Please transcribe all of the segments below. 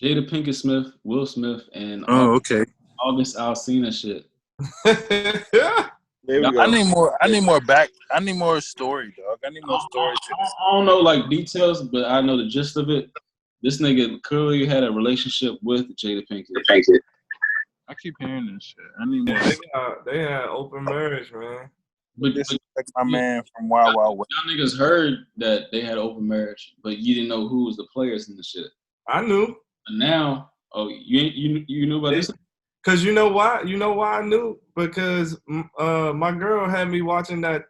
Jada Pinkett Smith, Will Smith, and Oh, okay. August Alsina shit. There we I go. need more. I need more back. I need more story, dog. I need more story to this. I don't know like details, but I know the gist of it. This nigga clearly had a relationship with Jada Pinkett. I keep hearing this shit. I need more. They had open marriage, man. But This is like my man from Wild Wild West. y'all niggas heard that they had open marriage, but you didn't know who was the players in the shit. I knew. And now, you knew about this? Cause you know why? You know why I knew? Because my girl had me watching that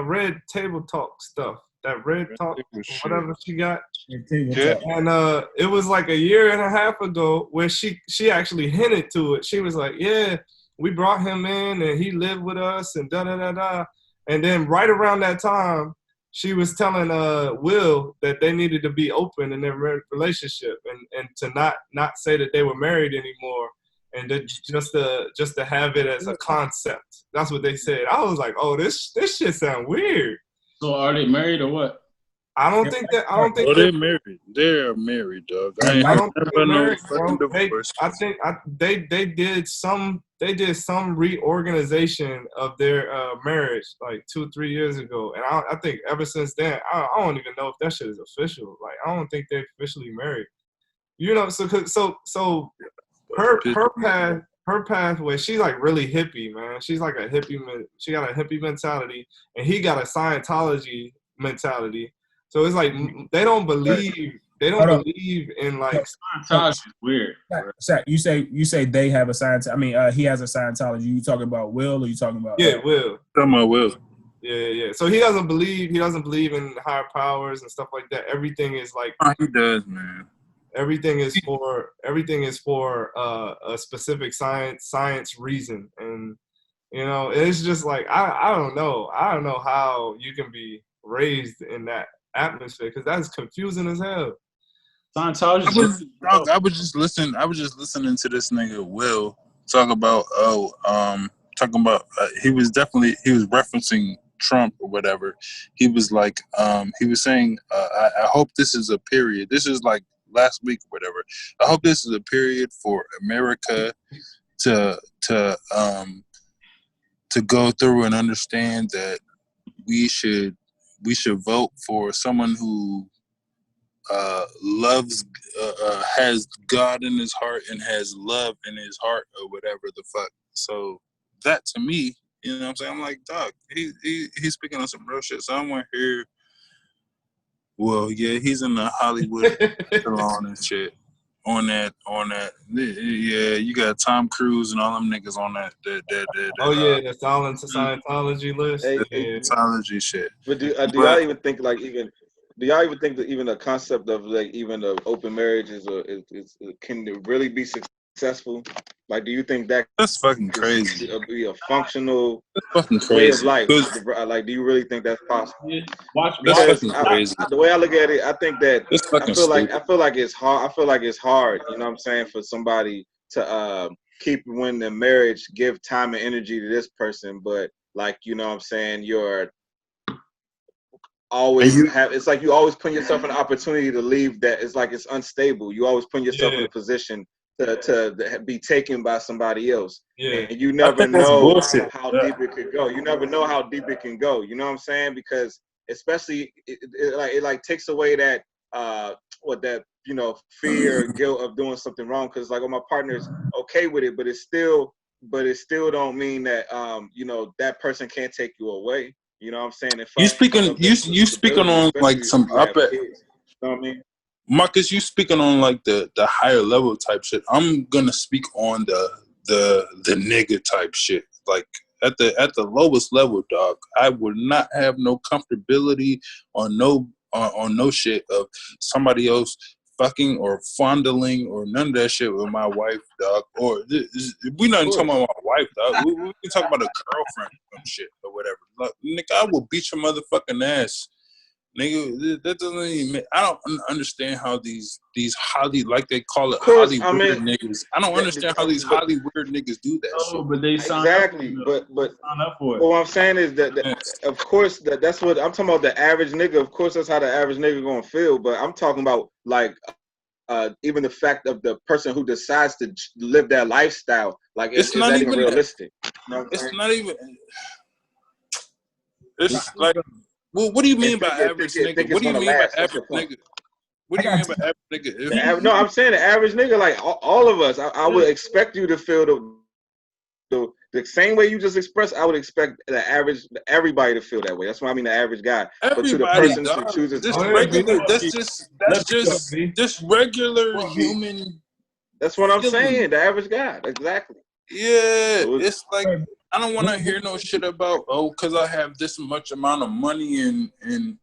Red Table Talk stuff. That Red Talk, whatever she got. Yeah. And it was like a year and a half ago where she actually hinted to it. She was like, "Yeah, we brought him in and he lived with us and da da da da." And then right around that time, she was telling Will that they needed to be open in their relationship and to not say that they were married anymore. And just to have it as a concept. That's what they said. I was like, oh, this shit sound weird. So are they married or what? I don't think Oh, they're married. They're married, dog. I don't think they're never know married, fucking bro. divorce. They did some reorganization of their marriage like 2-3 years ago, and I think ever since then, I don't even know if that shit is official. Like I don't think they're officially married. You know, so her pathway, she's like really hippie, man. She's like a hippie. She got a hippie mentality, and he got a Scientology mentality. So it's like they don't believe in like Scientology is weird. You say they have a Scientology. I mean, he has a Scientology. You talking about Will, or you talking about? Yeah, Will. Talking about Will. Yeah. So he doesn't believe in higher powers and stuff like that. Everything is like He does, man. Everything is for a specific science reason, and you know it's just like I don't know how you can be raised in that atmosphere because that's confusing as hell. Scientology. I was just listening to this nigga Will talk about he was referencing Trump or whatever. He was like he was saying I hope this is a period. This is like last week or whatever. I hope this is a period for America to go through and understand that we should vote for someone who loves has God in his heart and has love in his heart or whatever the fuck. So that to me, you know what I'm saying? I'm like, dog, he's speaking on some real shit. So I want to hear. Well, yeah, he's in the Hollywood salon and shit. On that. Yeah, you got Tom Cruise and all them niggas on that. That's all into Scientology list. Scientology shit. But do y'all even think that even the concept of like even the open marriage can it really be successful? Like, do you think that's fucking crazy? Be a functional way of life? Like, do you really think that's possible? Yeah. That's fucking crazy. The way I look at it, I think that I feel like it's hard. I feel like it's hard. You know what I'm saying? For somebody to keep when the marriage, give time and energy to this person, but like you know what I'm saying, you're always it's like you always put yourself in an opportunity to leave that. It's like it's unstable. You always put yourself in a position to be taken by somebody else. Yeah. And you never know how deep it could go. You never know how deep it can go. You know what I'm saying? Because especially it takes away that fear, guilt of doing something wrong. Because like, my partner's okay with it, but it still don't mean that that person can't take you away. You know what I'm saying? You speaking on like some upper. You know what I mean? Marcus, you speaking on like the higher level type shit. I'm gonna speak on the nigga type shit. Like at the lowest level, dog. I would not have no comfortability on no shit of somebody else fucking or fondling or none of that shit with my wife, dog. Or we not even talking about my wife, dog. We can talk about a girlfriend or some shit or whatever. Look, nigga, I will beat your motherfucking ass. Nigga, that doesn't even. I don't understand how these Holly, like they call it, Hollywood niggas. I don't understand how these Hollywood niggas do that shit. But they sign exactly. But sign up for it. What I'm saying is that of course that's what I'm talking about. The average nigga, of course, that's how the average nigga gonna feel. But I'm talking about like even the fact of the person who decides to live that lifestyle, like it's is not that even realistic? It's not even. It's like, well, what do you mean by average nigga? What do you mean by average nigga? What do you mean by average nigga? No, I'm saying the average nigga, like all of us. I would expect you to feel the same way you just expressed. I would expect everybody to feel that way. That's why I mean the average guy. But to the person who chooses, just regular. That's just regular human. That's what I'm saying. The average guy, exactly. Yeah, it's like I don't want to hear no shit about because I have this much amount of money and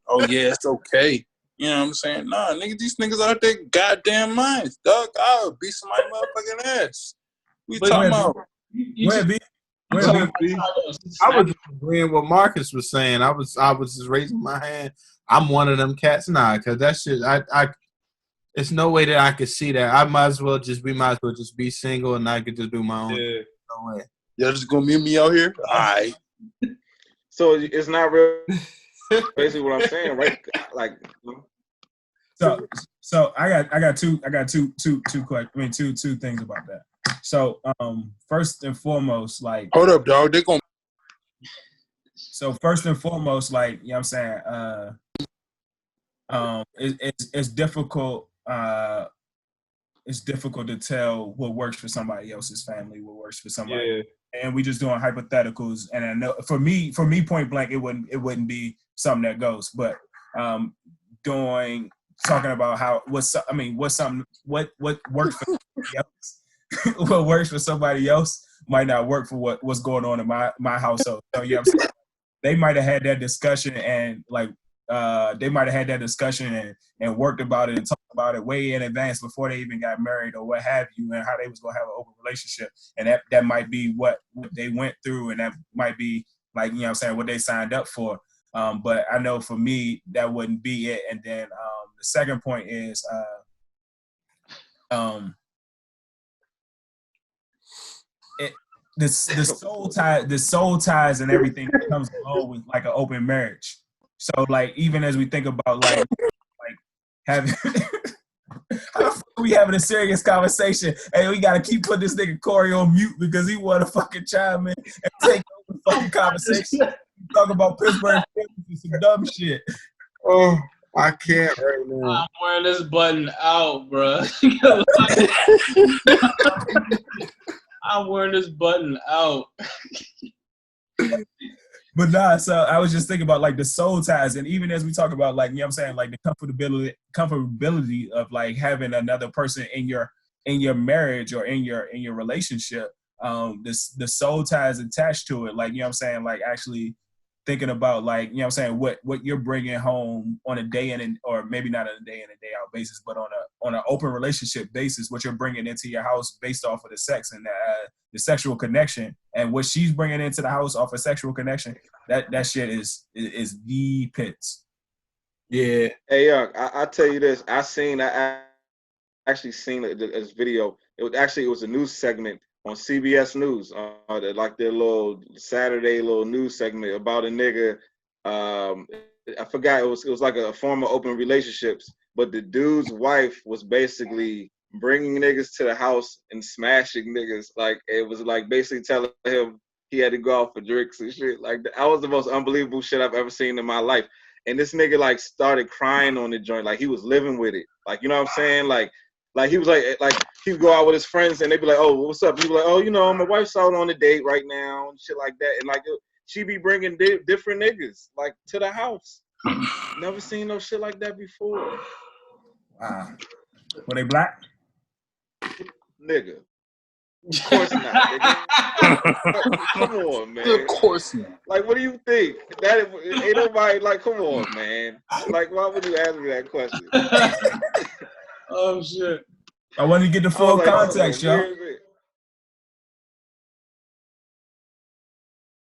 oh yeah, it's okay. You know what I'm saying? Nah, nigga, these niggas out there goddamn minds, dog. I'll beat somebody motherfucking ass. We talking about? I was agreeing what Marcus was saying. I was just raising my hand. I'm one of them cats now, because that shit. I it's no way that I could see that. We might as well just be single, and I could just do my own. Yeah. No way. Y'all just gonna meet me out here? All right. So it's not real. Basically, what I'm saying, right? Like. So I got two things about that. So first and foremost, like, hold up, dog. They gonna. So first and foremost, like, you know what I'm saying, it's difficult. It's difficult to tell what works for somebody else's family, what works for somebody. Yeah. And we just doing hypotheticals. And I know for me, point blank, it wouldn't be something that goes. But talking about what works for somebody else, what works for somebody else might not work for what's going on in my household. So you know what I'm saying? They might have had that discussion and and worked about it and talked about it way in advance before they even got married or what have you, and how they was gonna have an open relationship. And that might be what they went through, and that might be, like, you know what I'm saying, what they signed up for. But I know for me that wouldn't be it. And then the second point is the soul ties and everything that comes along with like an open marriage. So like, even as we think about like having how the fuck are we having a serious conversation? Hey, we gotta keep putting this nigga Corey on mute because he want to fucking chime in and take over the fucking conversation. Talk about Pittsburgh and some dumb shit. Oh, I can't right now. I'm wearing this button out, bro. I'm wearing this button out. But nah, so I was just thinking about like the soul ties, and even as we talk about, like, you know what I'm saying, like the comfortability of like having another person in your marriage or in your relationship, the soul ties attached to it, like, you know what I'm saying, like actually thinking about, like, you know what I'm saying, what you're bringing home on a day in or maybe not on a day in and day out basis, but on an open relationship basis, what you're bringing into your house based off of the sex and the sexual connection, and what she's bringing into the house off of sexual connection, that shit is the pits. Yeah. Hey, I tell you this. I actually seen this video. It was a news segment on CBS News, like their little Saturday little news segment about a nigga. I forgot, it was like a form of open relationships, but the dude's wife was basically bringing niggas to the house and smashing niggas. Like, it was like basically telling him he had to go out for drinks and shit. Like, that was the most unbelievable shit I've ever seen in my life. And this nigga like started crying on the joint, like he was living with it. Like, you know what I'm saying? Like he was like he would go out with his friends and they'd be like, "Oh, what's up?" He'd be like, "Oh, you know, my wife's out on a date right now," and shit like that. And like she be bringing different niggas like to the house. Never seen no shit like that before. Wow. Were they black? Nigga. Of course not. Nigga. Come on, man. Of course not. Like, what do you think? That ain't nobody, like, come on, man. Like, why would you ask me that question? Oh shit. I wanted to get the full context, yo.